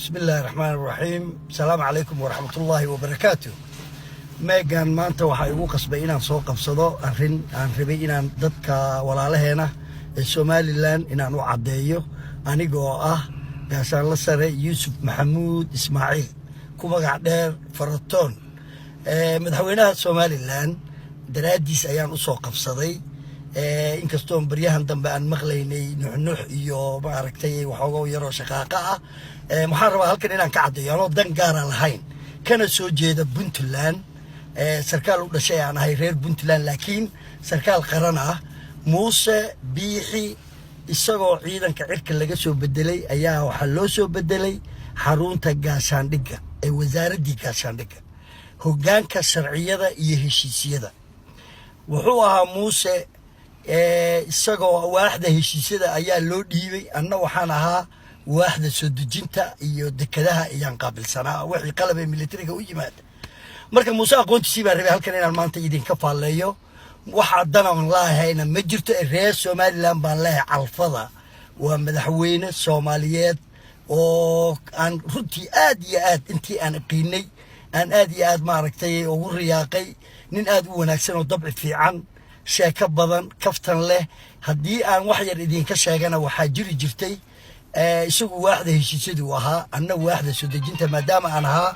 بسم الله الرحمن الرحيم. السلام عليكم ورحمة الله وبركاته. meegan maanta waxa igu qasbay inaan soo qabsado arrin aan rabay inaan dadka walaalaheena ee Somaliland inaan u cadeeyo anigoo ah gaashaan la sare Yuusuf Maxamuud Ismaaciil ku magac dheer Faratoon madaxweynaha Somaliland daraadiis ayaan u soo qabsaday inkastoo baryahan dambe aan maqlaynay nuux iyo ma aragtay waxoogaa yar oo shaqaaqa ah waxaan rabaa halkan inaan ka cadeeyo anoo dan gaar ah lahayn kana soo jeeda Puntland sarkaal u dhashay aan ahay reer Puntland laakiin sarkaal qaran ah Muuse Biixi isagoo ciidanka cirka laga soo bedelay ayaa waxa loo soo bedelay xarunta gaashaandhigga ee wasaaradda gaashaandhigga hoggaanka sharciyada iyo heshiisyada wuxuu ahaa Muuse isagoo waaxda heshiisyada ayaa loo dhiibay anna waxaan ahaa waaxda soo dejinta iyo dekedaha ayaan qaabilsanaa wixii qalab ee militariga u yimaada marka Muuse aqoontiisii baa rabay halkan inaan maanta idinka faaleeyo waxa danan laahayna ma jirto reer Somaliland baan leeyahay alfada waa madaxweyne Soomaaliyeed oo aan runtii aad iyo aad intii aan qiinay aan aad iyo aad ma aragtay ugu riyaaqay nin aad u wanaagsan oo dabci fiican sheeko badan kaftan leh haddii aan wax yar idinka sheegana waxaa jiri jirtay isagu waaxda heshiisyadu ahaa anna waaxda soo dejinta maadaama aan ahaa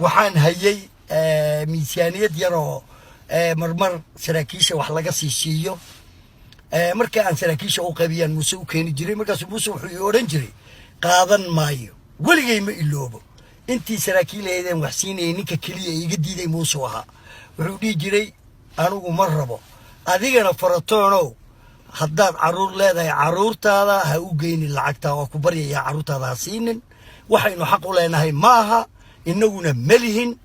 waxaan hayay miisaaniyad yar oo marmar saraakiisha wax laga siiyo marka aan saraakiisha u qaybiyaan Muuse u keeni jiray markaas Muuse wuxuu oran jiray qaadan maayo waligay ma iloobo intii saraakiileedeen wax siinay ninka kaliya iga diiday Muuse waxa wuxuu dhigi jiray anigu ma rabo adigana Faratoonow haddaad caruur leedahay caruurtaada ha u geyni lacagta oo ku baryayaa caruurtaada ha siinin waxaynu xaq u leenahay maaha inaguna malihin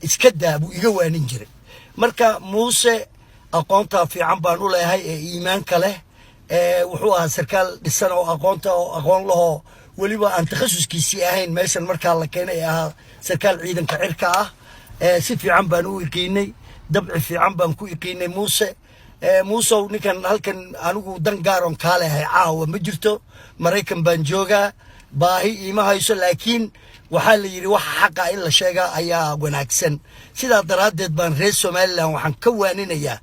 iska daabu iga waanin jiray marka Muuse aqoonta fiican baan u leeyahay ee iimaanka leh wuxuu ahaa sarkaal dhisan oo aqoon laho waliba aan takhasuskiisii ahayn meeshan markaa la keenay ahaa sarkaal ciidanka cirka ah si fiican baan u iqiinay dabci fiican baan ku iqiinay Muuse Muuse ninkan halkan anigu dan gaaron ka leeyahay caawa ma jirto Mareykan baan joogaa baahi ima hayso laakiin waxaa la yiri wax xaq ah in la sheega ayaa wanaagsan sida daraadeed baan reer Somaliland waxaan ka waaninayaa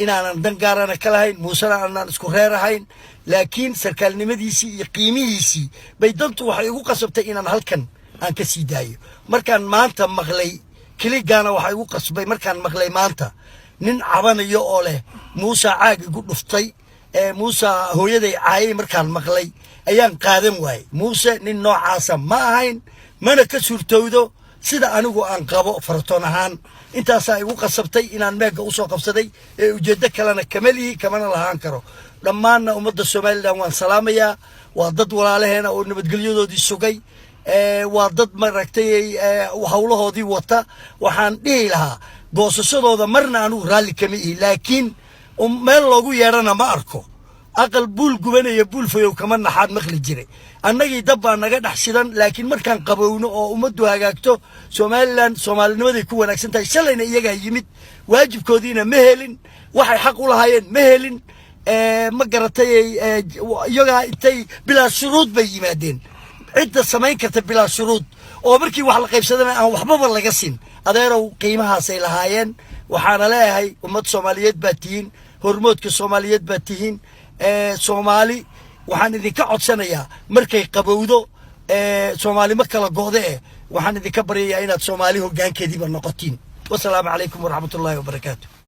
inaanan dan gaarana ka lahayn Muuse aanan isku reerahayn laakiin sarkaalnimadiisii iyo qiimihiisii bay dantu waxay ugu qasabtay inaan halkan aan ka sii daayo markaan maanta maqlay kiligaana waxay ugu qasbay markaan maqlay maanta nin cabanayo oo leh Muuse caag igu dhuftay Muuse hooyaday caayay markaan maqlay ayaan qaadan waayay Muuse nin noocaasa ma ahayn mana ka suurtowdo sida anigu aan qabo Faratoon ahaan intaas ay ugu qasabtay inaan meega u soo qabsaday ee ujeedada kalena kamalihi kamana lahaan karo dhammaan ummadda Somaliland waan salaamayaa waa dad walaalaheena oo nabadgelyadoodii sugay waa dad maragtay hawlahoodii wata waxaan dhihi lahaa goosashadooda marna anigu raalli kama ihi laakiin meel loogu yeerana ma arko aqal buul gubanaya buul fayow kama naxaad maqli jiray annagii dab baa naga dhex shidan laakiin markaan qabowno oo ummaddu hagaagto Somaliland Soomaalinimaday ku wanaagsan tahay shalayna iyaga yimid waajibkoodiina ma helin waxay xaq u lahaayeen ma helin ma garatay iyaga intay bilaa shuruud bay yimaadeen cidda samayn karta bilaa shuruud oo markii wax la qaybsadana aan waxbaba laga sin adeerow qiimahaasay lahaayeen waxaana leeyahay ummad Soomaaliyeed baa tihiin hormoodka Soomaaliyeed baa tihiin Soomaali waxaan idinka codsanayaa markay qabowdo Soomaali ma kala go'de waxaan idinka baryayaa inaad Soomaali hoggaankeediiba noqotiin wassalaamu calaykum waraxmatullaahi wabarakaatuh